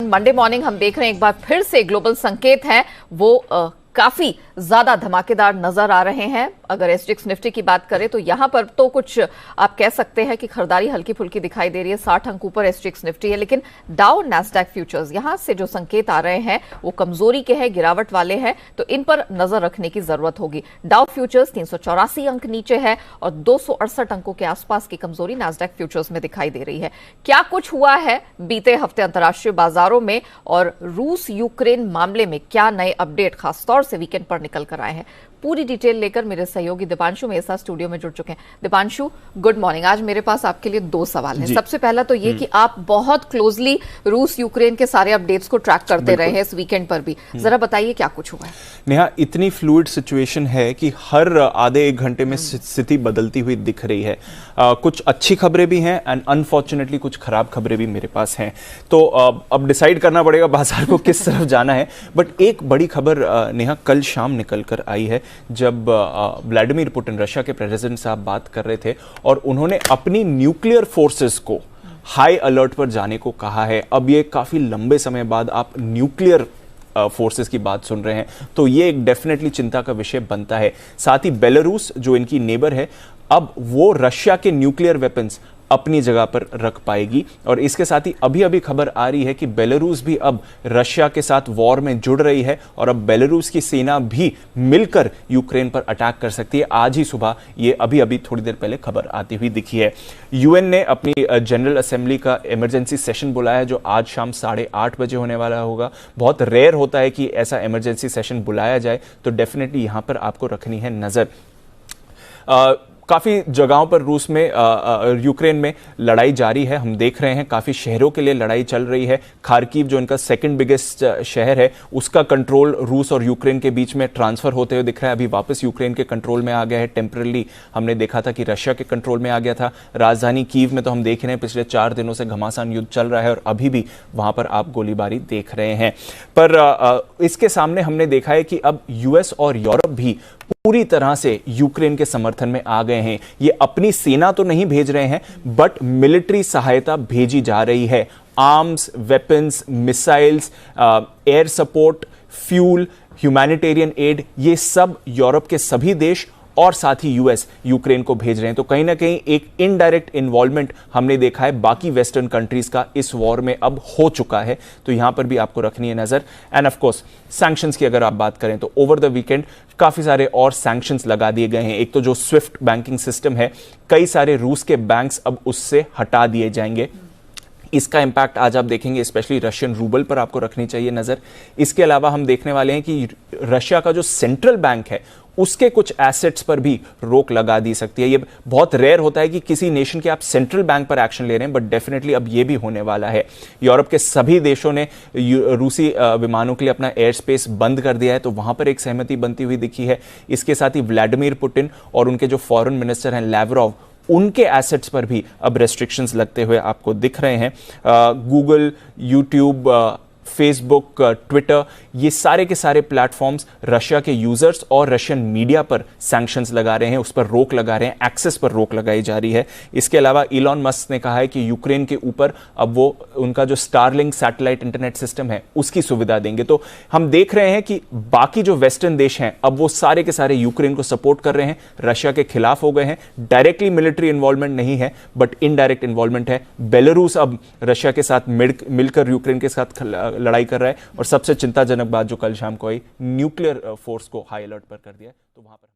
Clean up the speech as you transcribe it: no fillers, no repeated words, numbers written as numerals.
Monday morning हम देख रहे हैं एक बार फिर से ग्लोबल संकेत हैं वो काफी ज्यादा धमाकेदार नजर आ रहे हैं। अगर एसजीएक्स निफ्टी की बात करें तो यहां पर तो कुछ आप कह सकते हैं कि खरीदारी हल्की फुल्की दिखाई दे रही है। 60 अंक ऊपर एसजीएक्स निफ्टी है, लेकिन डाउ नैस्डैक फ्यूचर्स यहां से जो संकेत आ रहे हैं वो कमजोरी के हैं, गिरावट वाले हैं, तो इन पर नजर रखने की जरूरत होगी। डाउ फ्यूचर्स 384 अंक नीचे है और 268 अंकों के आसपास की कमजोरी नैस्डैक फ्यूचर्स में दिखाई दे रही है। क्या कुछ हुआ है बीते हफ्ते अंतर्राष्ट्रीय बाजारों में और रूस यूक्रेन मामले में क्या नए अपडेट खासतौर से वीकेंड पर निकल कर आए हैं, पूरी डिटेल लेकर मेरे सहयोगी दीपांशु मेरे साथ स्टूडियो में जुड़ चुके हैं। Deepanshu, good morning. आज मेरे पास आपके लिए दो सवाल हैं। सबसे पहला तो ये कि आप बहुत क्लोजली रूस यूक्रेन के सारे अपडेट्स को ट्रैक करते रहे हैं इस वीकेंड पर भी, जरा बताइए क्या कुछ हुआ है। नेहा, इतनी फ्लूइड सिचुएशन है कि हर आधे एक घंटे में स्थिति बदलती हुई दिख रही है। कुछ अच्छी खबरें भी हैं एंड अनफॉर्चुनेटली कुछ खराब खबरें भी मेरे पास हैं, तो अब डिसाइड करना पड़ेगा बाजार को किस तरफ जाना है। बट एक बड़ी खबर नेहा कल शाम निकल कर आई है, जब व्लादिमीर पुतिन रशिया के प्रेसिडेंट साहब बात कर रहे थे और उन्होंने अपनी न्यूक्लियर फोर्सेस को हाई अलर्ट पर जाने को कहा है। अब ये काफी लंबे समय बाद आप न्यूक्लियर फोर्सेस की बात सुन रहे हैं, तो ये एक डेफिनेटली चिंता का विषय बनता है। साथ ही बेलारूस जो इनकी नेबर है, अब वो रशिया के न्यूक्लियर वेपन्स अपनी जगह पर रख पाएगी। और इसके साथ ही अभी अभी खबर आ रही है कि बेलारूस भी अब रशिया के साथ वॉर में जुड़ रही है और अब बेलारूस की सेना भी मिलकर यूक्रेन पर अटैक कर सकती है। आज ही सुबह ये अभी अभी थोड़ी देर पहले खबर आती हुई दिखी है। यूएन ने अपनी जनरल असेंबली का इमरजेंसी सेशन बुलाया है, जो आज शाम 8:30 बजे होने वाला होगा। बहुत रेयर होता है कि ऐसा इमरजेंसी सेशन बुलाया जाए, तो डेफिनेटली यहां पर आपको रखनी है नजर। काफी जगहों पर रूस में यूक्रेन में लड़ाई जारी है, हम देख रहे हैं। काफी शहरों के लिए लड़ाई चल रही है। खार्किव जो इनका सेकंड बिगेस्ट शहर है, उसका कंट्रोल रूस और यूक्रेन के बीच में ट्रांसफर होते हुए दिख रहा है। अभी वापस यूक्रेन के कंट्रोल में आ गया है। टेम्पररी हमने देखा था कि रशिया के कंट्रोल में आ गया था। राजधानी कीव में तो हम देख रहे हैं पिछले 4 दिनों से घमासान युद्ध चल रहा है और अभी भी वहां पर आप गोलीबारी देख रहे हैं। पर इसके सामने हमने देखा है कि अब यूएस और यूरोप भी पूरी तरह से यूक्रेन के समर्थन में आ गए हैं। ये अपनी सेना तो नहीं भेज रहे हैं, बट मिलिट्री सहायता भेजी जा रही है। Arms, weapons, missiles, air support, fuel, humanitarian add, ये सब यूरोप के सभी देश और साथ ही यूएस यूक्रेन को भेज रहे हैं। तो कहीं ना कहीं एक इनडायरेक्ट इन्वॉल्वमेंट हमने देखा है बाकी वेस्टर्न कंट्रीज का इस वॉर में अब हो चुका है, तो यहां पर भी आपको रखनी है नजर। एंड ऑफ कोर्स सैंक्शंस की अगर आप बात करें तो ओवर द वीकेंड काफी सारे और सैंक्शंस लगा दिए गए हैं। एक तो जो स्विफ्ट बैंकिंग सिस्टम है, कई सारे रूस के बैंक्स अब उससे हटा दिए जाएंगे। इसका इंपैक्ट आज आप देखेंगे स्पेशली रशियन रूबल पर आपको रखनी चाहिए नजर। इसके अलावा हम देखने वाले हैं कि रशिया का जो सेंट्रल बैंक है, उसके कुछ एसेट्स पर भी रोक लगा दी सकती है। ये बहुत रेयर होता है कि किसी नेशन के आप सेंट्रल बैंक पर एक्शन ले रहे हैं, बट डेफिनेटली अब ये भी होने वाला है। यूरोप के सभी देशों ने रूसी विमानों के लिए अपना एयर स्पेस बंद कर दिया है, तो वहां पर एक सहमति बनती हुई दिखी है। इसके साथ ही व्लादिमीर पुतिन और उनके जो फॉरेन मिनिस्टर हैं लावरोव, उनके एसेट्स पर भी अब रेस्ट्रिक्शंस लगते हुए आपको दिख रहे हैं। गूगल, यूट्यूब, फेसबुक, ट्विटर, ये सारे के सारे प्लेटफॉर्म्स रशिया के यूजर्स और रशियन मीडिया पर सैंक्शंस लगा रहे हैं, उस पर रोक लगा रहे हैं, एक्सेस पर रोक लगाई जा रही है। इसके अलावा इलॉन मस्क ने कहा है कि यूक्रेन के ऊपर अब वो उनका जो स्टारलिंक सैटेलाइट इंटरनेट सिस्टम है उसकी सुविधा देंगे। तो हम देख रहे हैं कि बाकी जो वेस्टर्न देश हैं अब वो सारे के सारे यूक्रेन को सपोर्ट कर रहे हैं, रशिया के खिलाफ हो गए हैं। डायरेक्टली मिलिट्री इन्वॉल्वमेंट नहीं है, बट इनडायरेक्ट इन्वॉल्वमेंट है। बेलारूस अब रशिया के साथ मिलकर यूक्रेन के साथ लड़ाई कर रहा है। और सबसे चिंताजनक बात जो कल शाम को आई, न्यूक्लियर फोर्स को हाई अलर्ट पर कर दिया है, तो वहां पर